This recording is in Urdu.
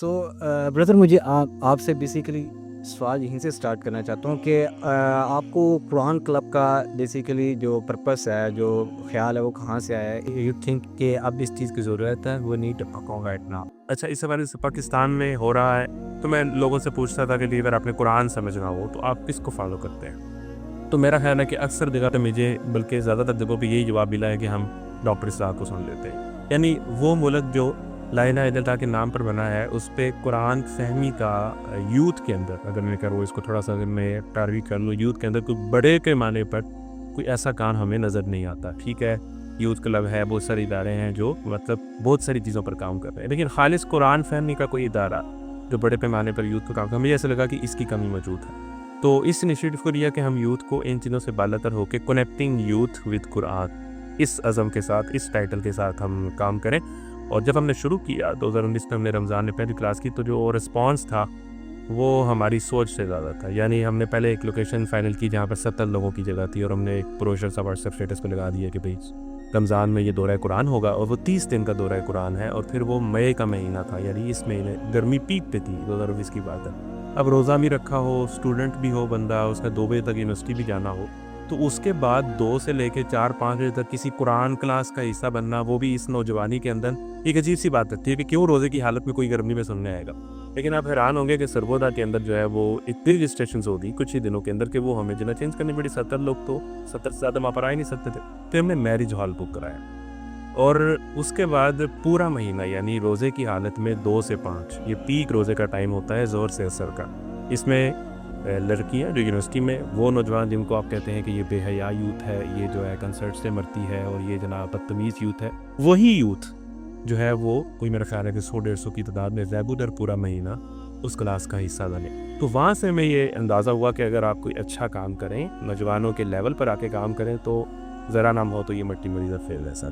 سو برادر مجھے آپ سے بیسیکلی سوال یہیں سے اسٹارٹ کرنا چاہتا ہوں کہ آپ کو قرآن کلب کا بیسیکلی جو پرپس ہے، جو خیال ہے، وہ کہاں سے آیا ہے؟ یو تھنک کہ اب اس چیز کی ضرورت ہے، وہ نیڈ رائٹ ناؤ؟ اچھا، اس حوالے سے پاکستان میں ہو رہا ہے تو میں لوگوں سے پوچھتا تھا کہ اگر آپ نے قرآن سمجھنا ہو تو آپ کس کو فالو کرتے ہیں؟ تو میرا خیال ہے کہ اکثر جگہ پہ مجھے، بلکہ زیادہ تر جگہوں پہ یہی جواب ملا ہے کہ ہم ڈاکٹر اسحاق کو سن لیتے ہیں. یعنی وہ ملک جو لا الہ الا اللہ کے نام پر بنا ہے، اس پہ قرآن فہمی کا یوتھ کے اندر، اگر میں کروں اس کو تھوڑا سا، اگر میں پیروی کر لوں، یوتھ کے اندر کوئی بڑے پیمانے پر کوئی ایسا کام ہمیں نظر نہیں آتا. ٹھیک ہے، یوتھ کلب ہے، بہت سارے ادارے ہیں جو مطلب بہت ساری چیزوں پر کام کر رہے ہیں، لیکن خالص قرآن فہمی کا کوئی ادارہ جو بڑے پیمانے پر یوتھ کو کام کر، ہمیں ایسا لگا کہ اس کی کمی موجود ہے. تو اس انیشیٹو کو لیا کہ ہم یوتھ کو ان چیزوں سے بالاتر ہو کے کنیکٹنگ یوتھ ود قرآن، اس عزم کے ساتھ، اس ٹائٹل کے ساتھ ہم کام کریں. اور جب ہم نے شروع کیا 2019 میں، ہم نے رمضان میں پہلی کلاس کی، تو جو رسپانس تھا وہ ہماری سوچ سے زیادہ تھا. یعنی ہم نے پہلے ایک لوکیشن فائنل کی جہاں پر 70 لوگوں کی جگہ تھی، اور ہم نے ایک پروشر سا واٹس ایپ اسٹیٹس پہ لگا دیا کہ بھائی رمضان میں یہ دورہ قرآن ہوگا، اور وہ 30 دن کا دورہ قرآن ہے. اور پھر وہ مئی کا مہینہ تھا، یعنی اس مہینے گرمی پیک پہ تھی، 2020 کی بات ہے. اب روزہ بھی رکھا ہو، اسٹوڈنٹ بھی ہو بندہ، اس کا 2 بجے تک یونیورسٹی بھی جانا ہو، تو اس کے بعد 2 سے لے کے 4-5 بجے تک کسی قرآن کلاس کا حصہ بننا، وہ بھی اس نوجوانی کے اندر ایک عجیب سی بات ہے کہ کیوں روزے کی حالت میں کوئی گرمی میں سننے آئے گا. لیکن آپ حیران ہوں گے کہ سرگودا کے اندر جو ہے وہ اتنی رجسٹریشنز ہو گئی کچھ ہی دنوں کے اندر کہ وہ ہمیں جنہیں چینج کرنی پڑی. 70 لوگ تو 70 سے زیادہ وہاں پر آ ہی نہیں سکتے تھے. پھر ہم نے میرج ہال بک کرایا، اور اس کے بعد پورا مہینہ، یعنی روزے کی حالت میں 2 سے 5، یہ پیک روزے کا ٹائم ہوتا ہے ظہر سے عصر کا. اس میں لڑکیاں جو یونیورسٹی میں، وہ نوجوان جن کو آپ کہتے ہیں کہ یہ بے حیا یوتھ ہے، یہ جو ہے کنسرٹ سے مرتی ہے، اور یہ جناب بدتمیز یوتھ ہے، وہی یوتھ جو ہے وہ کوئی میرا خیال ہے کہ 100-150 کی تعداد میں ریگولر پورا مہینہ اس کلاس کا حصہ بنے. تو وہاں سے میں یہ اندازہ ہوا کہ اگر آپ کوئی اچھا کام کریں، نوجوانوں کے لیول پر آ کے کام کریں، تو ذرا نام ہو تو یہ مٹی مریض فیل ایسا